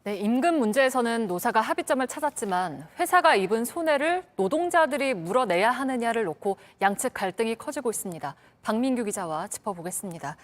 네, 임금 문제에서는 노사가 합의점을 찾았지만 회사가 입은 손해를 노동자들이 물어내야 하느냐를 놓고 양측 갈등이 커지고 있습니다. 박민규 기자와 짚어보겠습니다.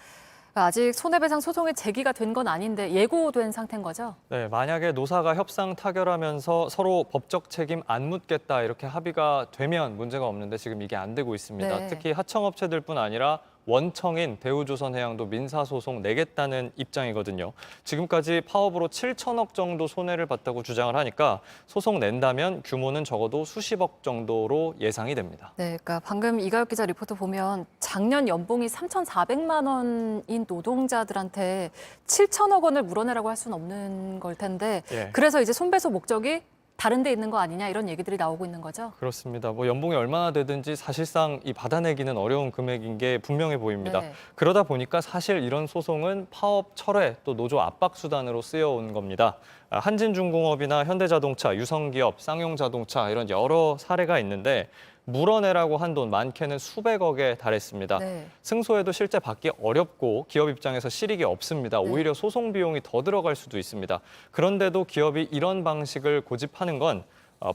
아직 손해배상 소송이 제기가 된 건 아닌데 예고된 상태인 거죠? 네, 만약에 노사가 협상 타결하면서 서로 법적 책임 안 묻겠다 이렇게 합의가 되면 문제가 없는데 지금 이게 안 되고 있습니다. 네. 특히 하청업체들뿐 아니라 원청인 대우조선해양도 민사소송 내겠다는 입장이거든요. 지금까지 파업으로 7천억 정도 손해를 봤다고 주장을 하니까 소송 낸다면 규모는 적어도 수십억 정도로 예상이 됩니다. 네, 그러니까 방금 이가혁 기자 리포트 보면 작년 연봉이 3,400만 원인 노동자들한테 7천억 원을 물어내라고 할 수는 없는 걸 텐데 예. 그래서 이제 손배소 목적이 다른 데 있는 거 아니냐 이런 얘기들이 나오고 있는 거죠? 그렇습니다. 연봉이 얼마나 되든지 사실상 이 받아내기는 어려운 금액인 게 분명해 보입니다. 네. 그러다 보니까 사실 이런 소송은 파업 철회 또 노조 압박 수단으로 쓰여온 겁니다. 한진중공업이나 현대자동차, 유성기업, 쌍용자동차 이런 여러 사례가 있는데 물어내라고 한 돈 많게는 수백억에 달했습니다. 네. 승소해도 실제 받기 어렵고 기업 입장에서 실익이 없습니다. 오히려 소송 비용이 더 들어갈 수도 있습니다. 그런데도 기업이 이런 방식을 고집하는 건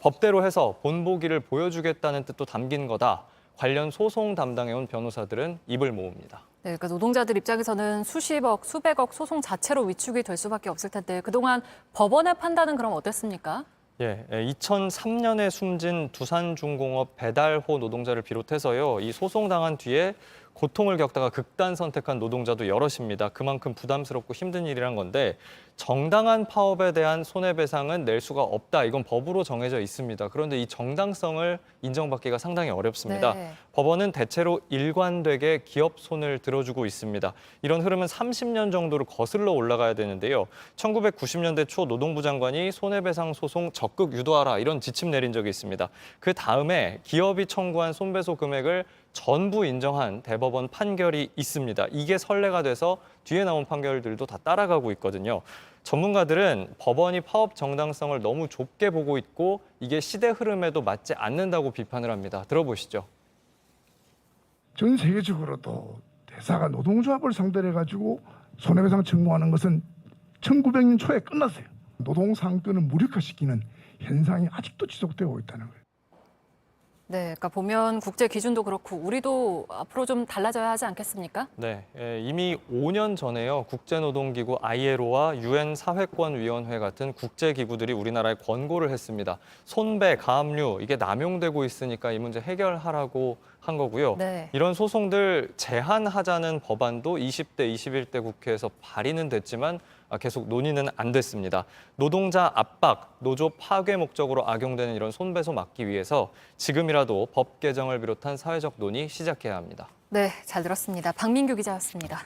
법대로 해서 본보기를 보여주겠다는 뜻도 담긴 거다. 관련 소송 담당해온 변호사들은 입을 모읍니다. 네, 그러니까 노동자들 입장에서는 수십억, 수백억 소송 자체로 위축이 될 수밖에 없을 텐데 그동안 법원의 판단은 그럼 어땠습니까? 예, 2003년에 숨진 두산중공업 배달호 노동자를 비롯해서요, 이 소송당한 뒤에 고통을 겪다가 극단 선택한 노동자도 여럿입니다. 그만큼 부담스럽고 힘든 일이란 건데 정당한 파업에 대한 손해배상은 낼 수가 없다. 이건 법으로 정해져 있습니다. 그런데 이 정당성을 인정받기가 상당히 어렵습니다. 네. 법원은 대체로 일관되게 기업 손을 들어주고 있습니다. 이런 흐름은 30년 정도로 거슬러 올라가야 되는데요. 1990년대 초 노동부 장관이 손해배상 소송 적극 유도하라 이런 지침 내린 적이 있습니다. 그 다음에 기업이 청구한 손배소 금액을 전부 인정한 대법원 판결이 있습니다. 이게 선례가 돼서 뒤에 나온 판결들도 다 따라가고 있거든요. 전문가들은 법원이 파업 정당성을 너무 좁게 보고 있고 이게 시대 흐름에도 맞지 않는다고 비판을 합니다. 들어보시죠. 전 세계적으로도 대사가 노동조합을 상대로 해가지고 손해배상 청구하는 것은 1900년 초에 끝났어요. 노동상권을 무력화시키는 현상이 아직도 지속되고 있다는 거예요. 네, 그러니까 보면 국제 기준도 그렇고 우리도 앞으로 좀 달라져야 하지 않겠습니까? 네, 이미 5년 전에요. 국제노동기구 ILO와 UN 사회권위원회 같은 국제기구들이 우리나라에 권고를 했습니다. 손배, 가압류 이게 남용되고 있으니까 이 문제 해결하라고 한 거고요. 네. 이런 소송들 제한하자는 법안도 20대, 21대 국회에서 발의는 됐지만 계속 논의는 안 됐습니다. 노동자 압박, 노조 파괴 목적으로 악용되는 이런 손배소 막기 위해서 지금이라도 법 개정을 비롯한 사회적 논의 시작해야 합니다. 네, 잘 들었습니다. 박민규 기자였습니다.